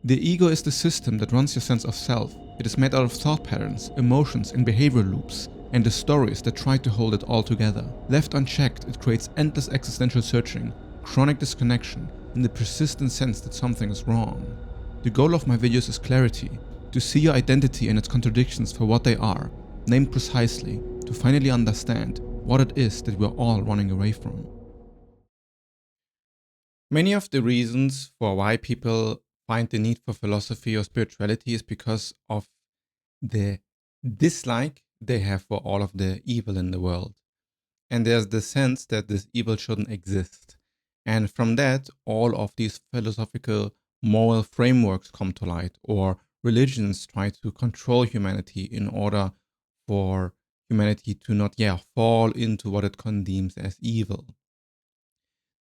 The ego is the system that runs your sense of self. It is made out of thought patterns, emotions, and behavioral loops, and the stories that try to hold it all together. Left unchecked, it creates endless existential searching, chronic disconnection, and the persistent sense that something is wrong. The goal of my videos is clarity, to see your identity and its contradictions for what they are, named precisely, to finally understand what it is that we're all running away from. Many of the reasons for why people find the need for philosophy or spirituality is because of the dislike they have for all of the evil in the world. And there's the sense that this evil shouldn't exist. And from that, all of these philosophical moral frameworks come to light, or religions try to control humanity in order for humanity to not fall into what it condemns as evil.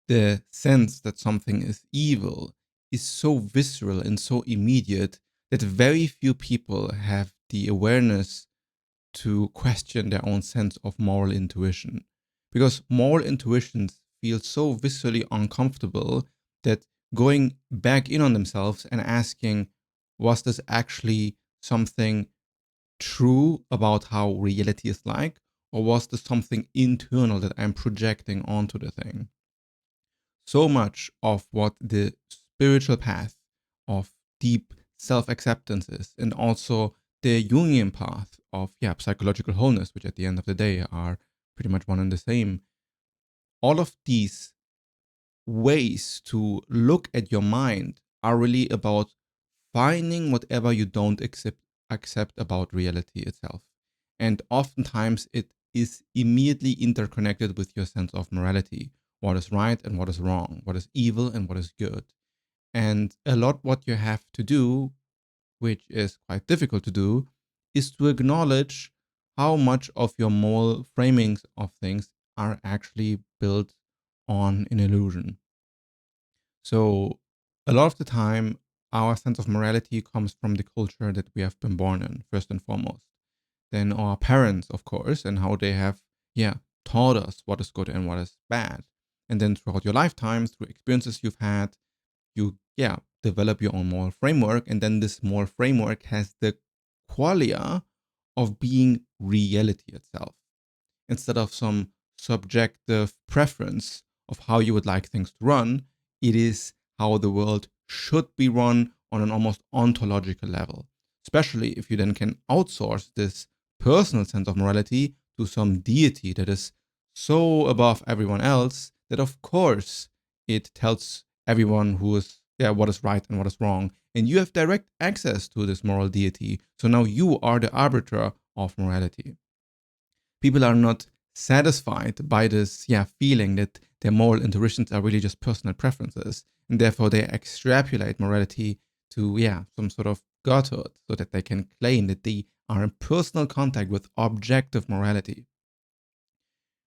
The sense that something is evil is so visceral and so immediate that very few people have the awareness to question their own sense of moral intuition. Because moral intuitions feel so viscerally uncomfortable that going back in on themselves and asking, was this actually something true about how reality is like? Or was this something internal that I'm projecting onto the thing? So much of what the spiritual path of deep self-acceptance is, and also the Jungian path of psychological wholeness, which at the end of the day are pretty much one and the same. All of these ways to look at your mind are really about finding whatever you don't accept about reality itself. And oftentimes it is immediately interconnected with your sense of morality. What is right and what is wrong, what is evil and what is good. And a lot what you have to do, which is quite difficult to do, is to acknowledge how much of your moral framings of things are actually built on an illusion. So a lot of the time, our sense of morality comes from the culture that we have been born in, first and foremost. Then our parents, of course, and how they have, taught us what is good and what is bad. And then throughout your lifetime, through experiences you've had, you, develop your own moral framework. And then this moral framework has the qualia of being reality itself, instead of some subjective preference of how you would like things to run. It is how the world should be run on an almost ontological level, especially if you then can outsource this personal sense of morality to some deity that is so above everyone else that, of course, it tells everyone who is, what is right and what is wrong. And you have direct access to this moral deity. So now you are the arbiter of morality. People are not satisfied by this feeling that their moral intuitions are really just personal preferences, and therefore they extrapolate morality to some sort of godhood, so that they can claim that they are in personal contact with objective morality.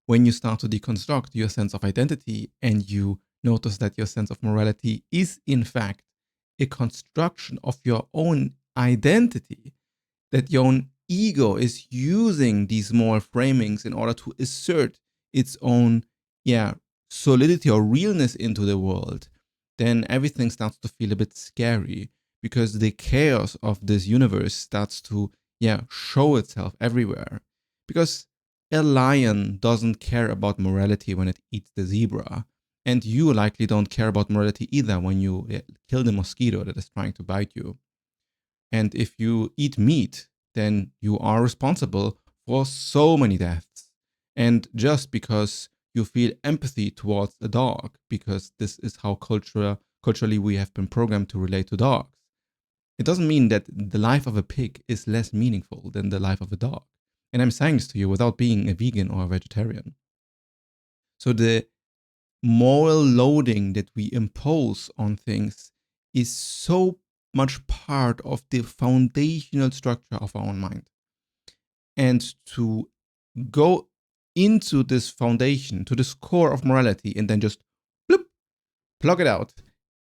When you start to deconstruct your sense of identity and you notice that your sense of morality is in fact a construction of your own identity, that your own ego is using these moral framings in order to assert its own solidity or realness into the world, then everything starts to feel a bit scary, because the chaos of this universe starts to show itself everywhere. Because a lion doesn't care about morality when it eats the zebra, and you likely don't care about morality either when you kill the mosquito that is trying to bite you. And if you eat meat, then you are responsible for so many deaths. And just because you feel empathy towards a dog, because this is how culturally we have been programmed to relate to dogs, it doesn't mean that the life of a pig is less meaningful than the life of a dog. And I'm saying this to you without being a vegan or a vegetarian. So the moral loading that we impose on things is so much part of the foundational structure of our own mind. And to go into this foundation, to this core of morality, and then just plug it out,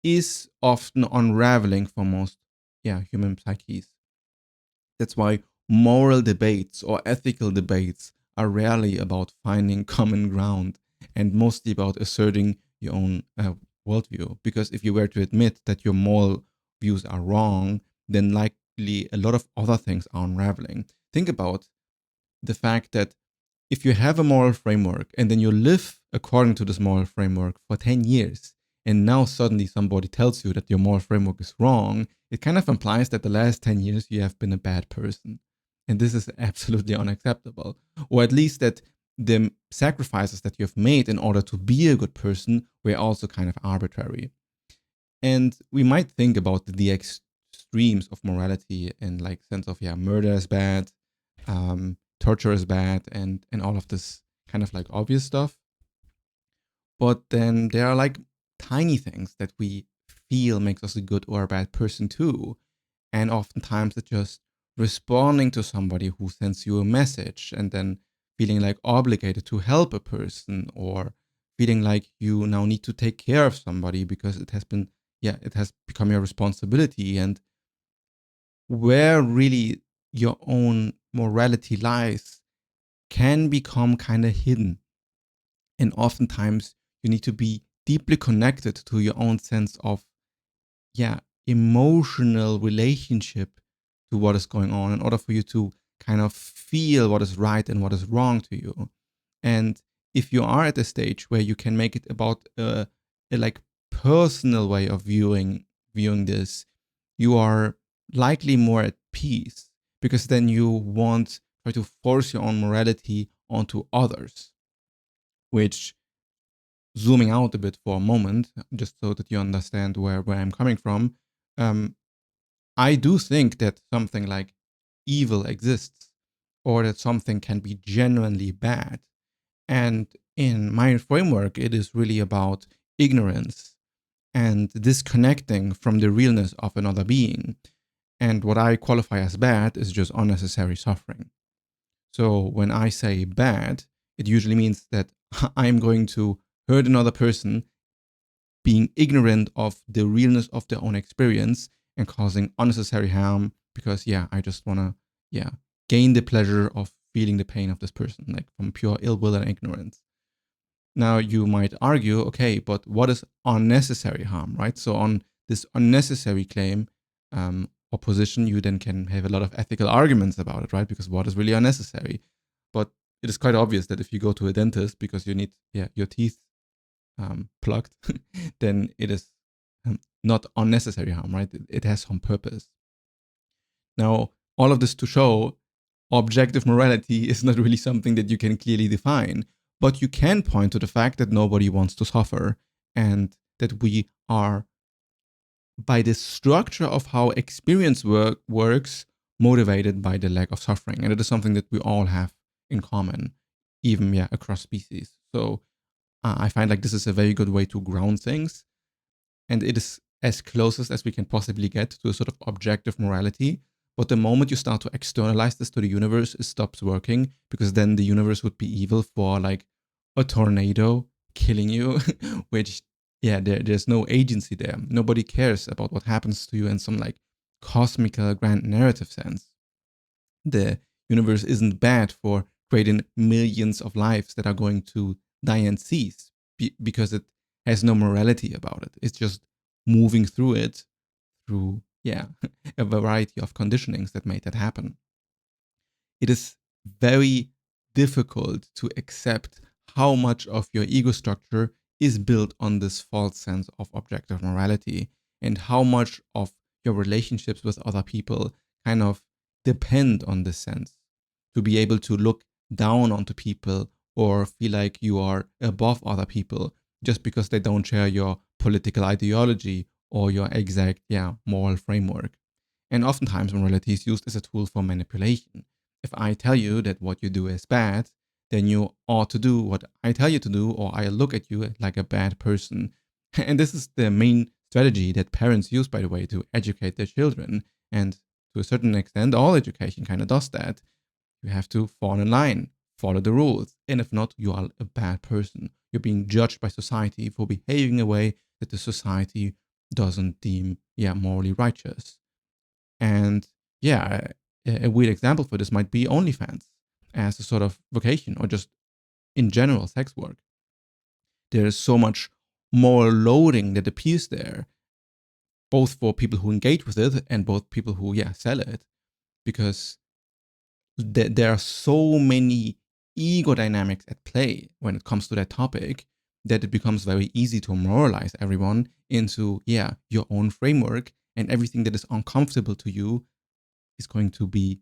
is often unraveling for most human psyches. That's why moral debates or ethical debates are rarely about finding common ground, and mostly about asserting your own worldview. Because if you were to admit that your moral views are wrong, then likely a lot of other things are unraveling. Think about the fact that if you have a moral framework and then you live according to this moral framework for 10 years, and now suddenly somebody tells you that your moral framework is wrong, it kind of implies that the last 10 years you have been a bad person. And this is absolutely unacceptable. Or at least that the sacrifices that you have made in order to be a good person were also kind of arbitrary. And we might think about the extremes of morality in like sense of, yeah, murder is bad, torture is bad, and all of this kind of like obvious stuff. But then there are like tiny things that we feel makes us a good or a bad person too. And oftentimes it's just responding to somebody who sends you a message and then feeling like obligated to help a person, or feeling like you now need to take care of somebody because it has become your responsibility. And where really your own morality lies can become kind of hidden. And oftentimes you need to be deeply connected to your own sense of, emotional relationship to what is going on in order for you to kind of feel what is right and what is wrong to you. And if you are at a stage where you can make it about a like personal way of viewing this, you are likely more at peace, because then you won't try to force your own morality onto others. Which, zooming out a bit for a moment, just so that you understand where I'm coming from, I do think that something like evil exists, or that something can be genuinely bad. And in my framework, it is really about ignorance and disconnecting from the realness of another being. And what I qualify as bad is just unnecessary suffering. So when I say bad, it usually means that I'm going to hurt another person, being ignorant of the realness of their own experience and causing unnecessary harm because, I just want to, gain the pleasure of feeling the pain of this person, like from pure ill will and ignorance. Now, you might argue, okay, but what is unnecessary harm, right? So, on this unnecessary claim or position, you then can have a lot of ethical arguments about it, right? Because what is really unnecessary? But it is quite obvious that if you go to a dentist because you need, your teeth plugged, then it is not unnecessary harm, right? It has some purpose. Now, all of this to show objective morality is not really something that you can clearly define, but you can point to the fact that nobody wants to suffer, and that we are, by the structure of how experience works, motivated by the lack of suffering. And it is something that we all have in common, even across species. So I find like this is a very good way to ground things. And it is as closest as we can possibly get to a sort of objective morality. But the moment you start to externalize this to the universe, it stops working, because then the universe would be evil for like a tornado killing you, which, there's no agency there. Nobody cares about what happens to you in some like cosmical grand narrative sense. The universe isn't bad for creating millions of lives that are going to die and cease because it has no morality about it. It's just moving through it through, a variety of conditionings that made that happen. It is very difficult to accept how much of your ego structure is built on this false sense of objective morality, and how much of your relationships with other people kind of depend on this sense. To be able to look down onto people or feel like you are above other people just because they don't share your political ideology or your exact, moral framework. And oftentimes morality is used as a tool for manipulation. If I tell you that what you do is bad, then you ought to do what I tell you to do, or I look at you like a bad person. And this is the main strategy that parents use, by the way, to educate their children. And to a certain extent, all education kind of does that. You have to fall in line, follow the rules. And if not, you are a bad person. You're being judged by society for behaving in a way that the society doesn't deem, morally righteous. And a weird example for this might be OnlyFans as a sort of vocation, or just in general sex work. There is so much more loading that appears there. both for people who engage with it and both people who sell it, because there are so many ego dynamics at play when it comes to that topic that it becomes very easy to moralize everyone into your own framework, and everything that is uncomfortable to you is going to be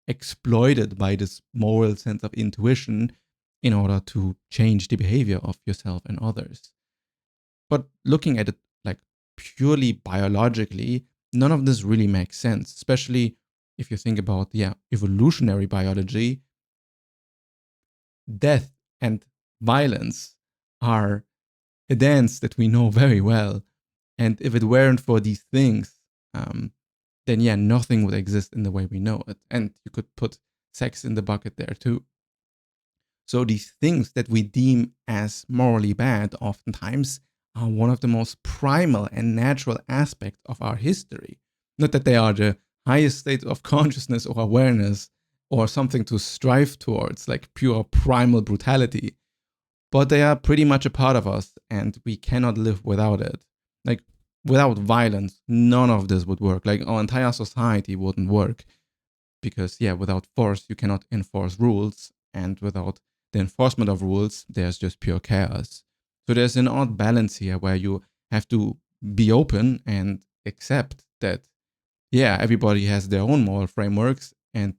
exploited by this moral sense of intuition in order to change the behavior of yourself and others. But looking at it like purely biologically, none of this really makes sense, especially if you think about evolutionary biology. Death and violence are a dance that we know very well. And if it weren't for these things, then nothing would exist in the way we know it. And you could put sex in the bucket there too. So these things that we deem as morally bad oftentimes are one of the most primal and natural aspects of our history. Not that they are the highest state of consciousness or awareness or something to strive towards, like pure primal brutality, but they are pretty much a part of us, and we cannot live without it. Like, without violence, none of this would work. Like, our entire society wouldn't work, because without force you cannot enforce rules, and without the enforcement of rules there's just pure chaos. So there's an odd balance here where you have to be open and accept that everybody has their own moral frameworks, and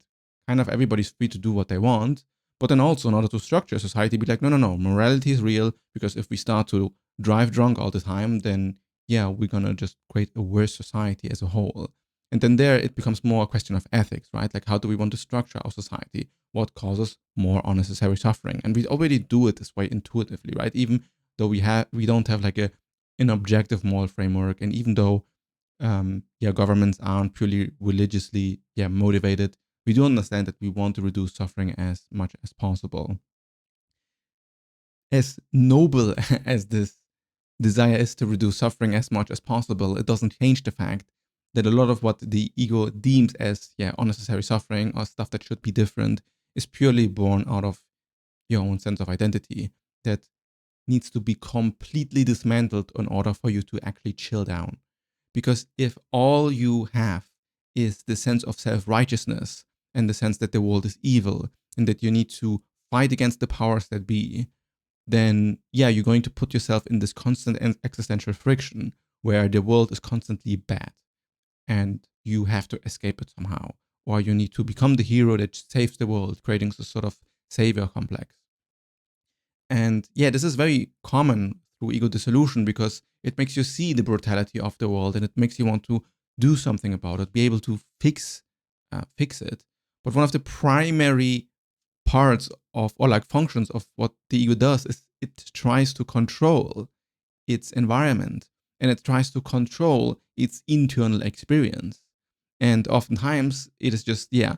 kind of everybody's free to do what they want. But then also, in order to structure society, be like, no, morality is real, because if we start to drive drunk all the time, then we're gonna just create a worse society as a whole. And then there it becomes more a question of ethics, right? Like, how do we want to structure our society? What causes more unnecessary suffering? And we already do it this way intuitively, right? Even though we don't have like an objective moral framework, and even though governments aren't purely religiously motivated, we do understand that we want to reduce suffering as much as possible. As noble as this desire is to reduce suffering as much as possible, it doesn't change the fact that a lot of what the ego deems as unnecessary suffering or stuff that should be different is purely born out of your own sense of identity that needs to be completely dismantled in order for you to actually chill down. Because if all you have is the sense of self-righteousness and the sense that the world is evil and that you need to fight against the powers that be, then you're going to put yourself in this constant existential friction where the world is constantly bad and you have to escape it somehow, or you need to become the hero that saves the world, creating this sort of savior complex. And this is very common through ego dissolution, because it makes you see the brutality of the world and it makes you want to do something about it, be able to fix it. But one of the primary parts of, or like functions of, what the ego does is it tries to control its environment, and it tries to control its internal experience. And oftentimes it is just a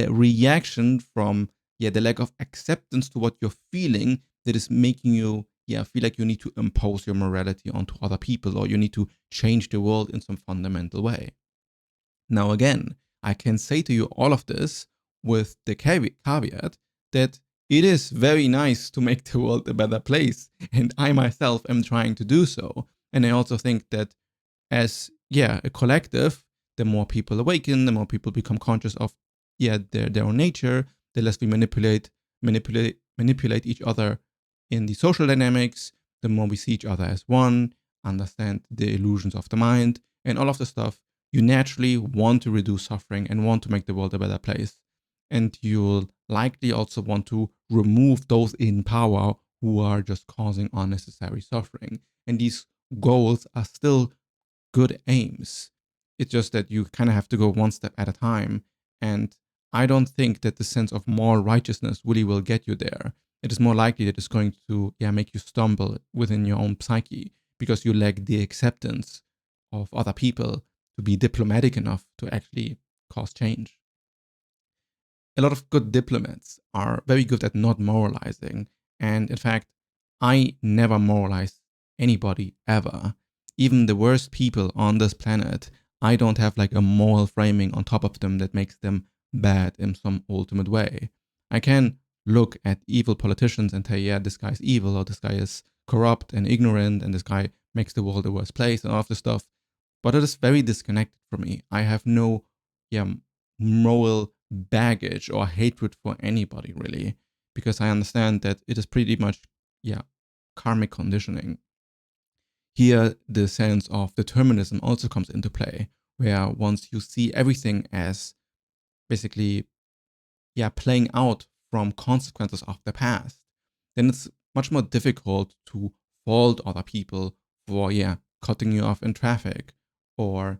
reaction from the lack of acceptance to what you're feeling that is making you feel like you need to impose your morality onto other people, or you need to change the world in some fundamental way. Now again, I can say to you all of this with the caveat that it is very nice to make the world a better place, and I myself am trying to do so. And I also think that as a collective, the more people awaken, the more people become conscious of their own nature, the less we manipulate each other in the social dynamics, the more we see each other as one, understand the illusions of the mind, and all of the stuff. You naturally want to reduce suffering and want to make the world a better place. And you'll likely also want to remove those in power who are just causing unnecessary suffering. And these goals are still good aims. It's just that you kind of have to go one step at a time. And I don't think that the sense of moral righteousness really will get you there. It is more likely that it's going to make you stumble within your own psyche, because you lack the acceptance of other people to be diplomatic enough to actually cause change. A lot of good diplomats are very good at not moralizing. And in fact, I never moralize anybody ever. Even the worst people on this planet, I don't have like a moral framing on top of them that makes them bad in some ultimate way. I can look at evil politicians and say, this guy is evil, or this guy is corrupt and ignorant, and this guy makes the world a worse place, and all of this stuff. but it is very disconnected from me. I have no moral baggage or hatred for anybody, really, because I understand that it is pretty much karmic conditioning. Here, the sense of determinism also comes into play, where once you see everything as basically playing out from consequences of the past, then it's much more difficult to fault other people for cutting you off in traffic or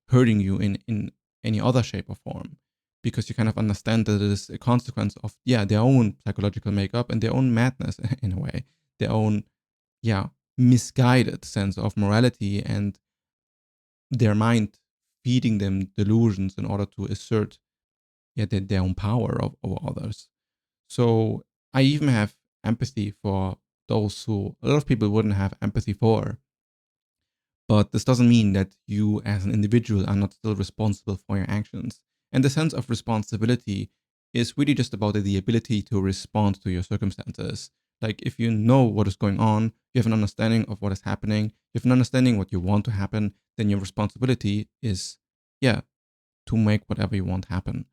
hurting you in any other shape or form, because you kind of understand that it is a consequence of their own psychological makeup and their own madness in a way, their own misguided sense of morality, and their mind feeding them delusions in order to assert their own power over others. So I even have empathy for those who a lot of people wouldn't have empathy for. But this doesn't mean that you as an individual are not still responsible for your actions. And the sense of responsibility is really just about the ability to respond to your circumstances. Like if you know what is going on, you have an understanding of what is happening, you have an understanding what you want to happen, then your responsibility is, to make whatever you want happen.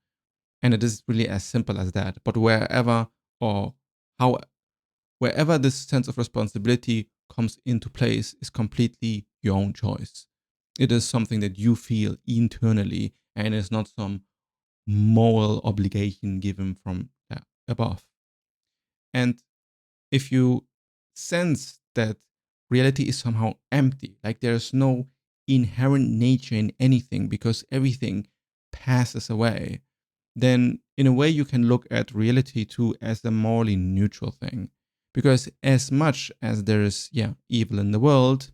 And it is really as simple as that. But wherever this sense of responsibility comes into place is completely your own choice. It is something that you feel internally, and it's not some moral obligation given from above. And if you sense that reality is somehow empty, like there's no inherent nature in anything because everything passes away, then in a way you can look at reality too as a morally neutral thing. Because as much as there is evil in the world,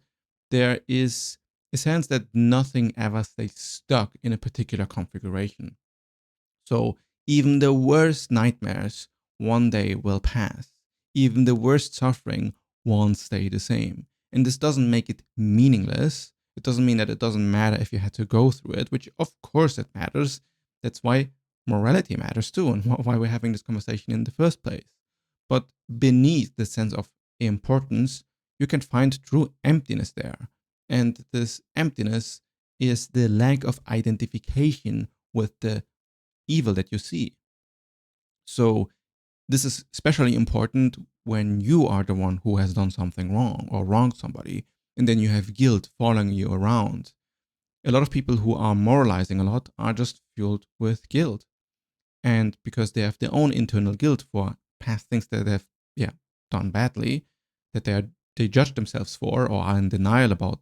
there is a sense that nothing ever stays stuck in a particular configuration. So even the worst nightmares one day will pass. Even the worst suffering won't stay the same. And this doesn't make it meaningless. It doesn't mean that it doesn't matter if you had to go through it, which of course it matters. That's why morality matters too, and why we're having this conversation in the first place. But beneath the sense of importance, you can find true emptiness there. And this emptiness is the lack of identification with the evil that you see. So this is especially important when you are the one who has done something wrong or wronged somebody, and then you have guilt following you around. A lot of people who are moralizing a lot are just fueled with guilt. And because they have their own internal guilt for past things that they've done badly, that they judge themselves for or are in denial about,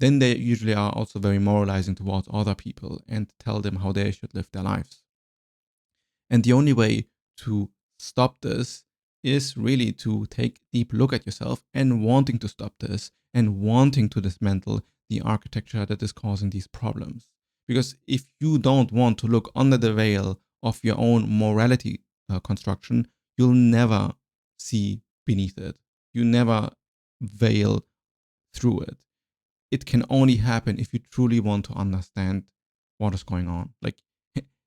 then they usually are also very moralizing towards other people and tell them how they should live their lives. And the only way to stop this is really to take a deep look at yourself and wanting to stop this and wanting to dismantle the architecture that is causing these problems. Because if you don't want to look under the veil of your own morality construction, you'll never see beneath it. You never veil through it. It can only happen if you truly want to understand what is going on. Like,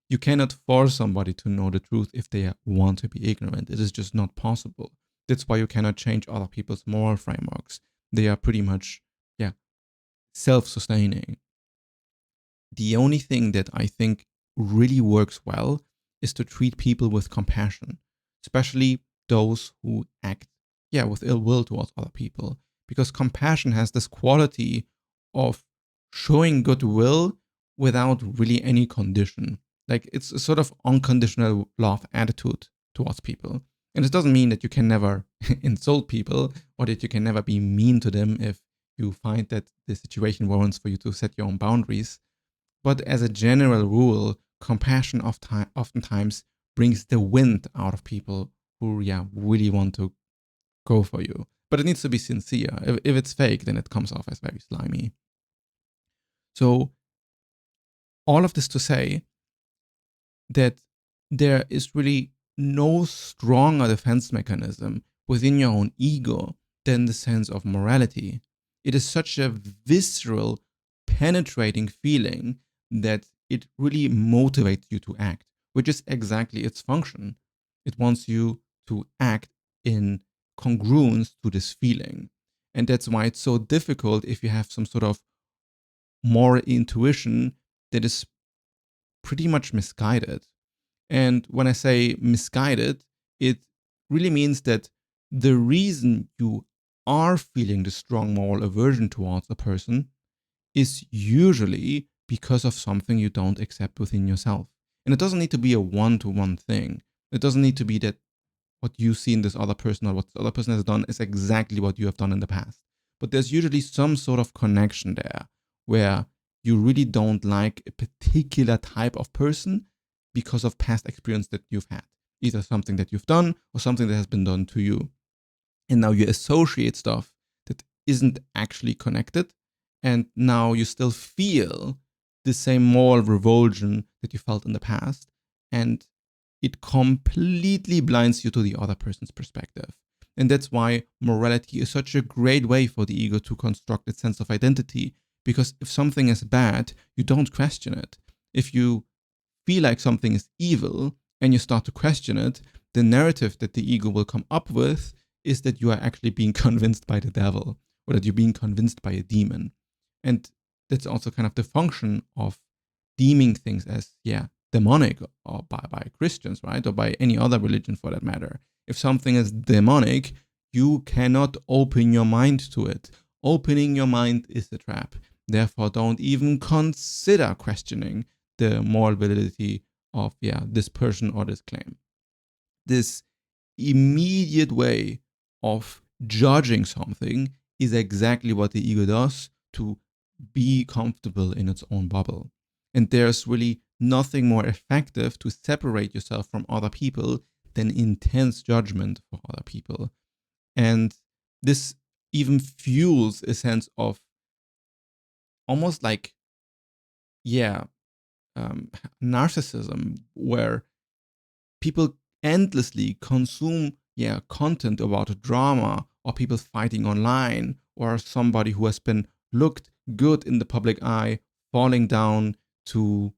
you cannot force somebody to know the truth if they want to be ignorant. It is just not possible. That's why you cannot change other people's moral frameworks. They are pretty much, self-sustaining. The only thing that I think really works well is to treat people with compassion, especially those who act, with ill will towards other people. Because compassion has this quality of showing goodwill without really any condition. Like it's a sort of unconditional love attitude towards people. And it doesn't mean that you can never insult people or that you can never be mean to them if you find that the situation warrants for you to set your own boundaries. But as a general rule, compassion oftentimes brings the wind out of people who really want to go for you. But it needs to be sincere. If it's fake, then it comes off as very slimy. So all of this to say that there is really no stronger defense mechanism within your own ego than the sense of morality. It is such a visceral, penetrating feeling that it really motivates you to act, which is exactly its function. It wants you to act in congruence to this feeling. And that's why it's so difficult if you have some sort of moral intuition that is pretty much misguided. And when I say misguided, it really means that the reason you are feeling the strong moral aversion towards a person is usually because of something you don't accept within yourself. And it doesn't need to be a one-to-one thing. It doesn't need to be that what you see in this other person or what the other person has done is exactly what you have done in the past. But there's usually some sort of connection there where you really don't like a particular type of person because of past experience that you've had, either something that you've done or something that has been done to you. And now you associate stuff that isn't actually connected. And now you still feel the same moral revulsion that you felt in the past. And it completely blinds you to the other person's perspective. And that's why morality is such a great way for the ego to construct its sense of identity. Because if something is bad, you don't question it. If you feel like something is evil and you start to question it, the narrative that the ego will come up with is that you are actually being convinced by the devil or that you're being convinced by a demon. And that's also kind of the function of deeming things as, demonic or by Christians, right? Or by any other religion for that matter. If something is demonic, you cannot open your mind to it. Opening your mind is a trap. Therefore, don't even consider questioning the moral validity of, this person or this claim. This immediate way of judging something is exactly what the ego does to be comfortable in its own bubble. And there's really nothing more effective to separate yourself from other people than intense judgment for other people. And this even fuels a sense of almost like, narcissism, where people endlessly consume content about a drama or people fighting online or somebody who has been looked good in the public eye falling down to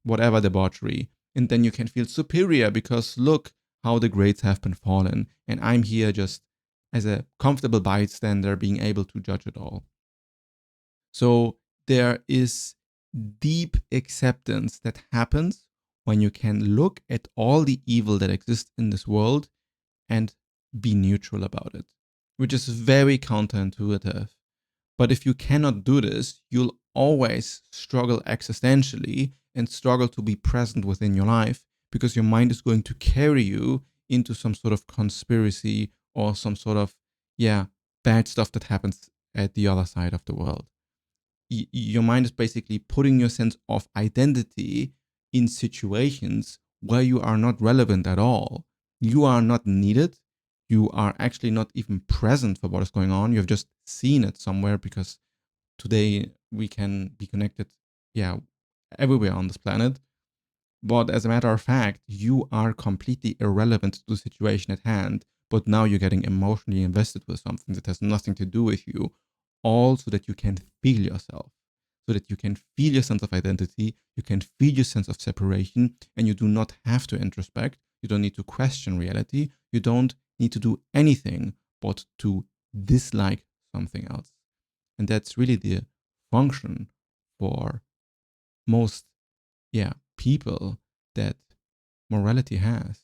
whatever debauchery. And then you can feel superior because look how the grades have been fallen. And I'm here just as a comfortable bystander being able to judge it all. So there is deep acceptance that happens when you can look at all the evil that exists in this world and be neutral about it, which is very counterintuitive. But if you cannot do this, you'll always struggle existentially and struggle to be present within your life because your mind is going to carry you into some sort of conspiracy or some sort of, bad stuff that happens at the other side of the world. Your mind is basically putting your sense of identity in situations where you are not relevant at all. You are not needed. You are actually not even present for what is going on. You've just seen it somewhere because today we can be connected, everywhere on this planet. But as a matter of fact, you are completely irrelevant to the situation at hand. But now you're getting emotionally invested with something that has nothing to do with you, all so that you can feel yourself, so that you can feel your sense of identity, you can feel your sense of separation, and you do not have to introspect. You don't need to question reality. You don't need to do anything but to dislike something else. And that's really the function for most, people that morality has.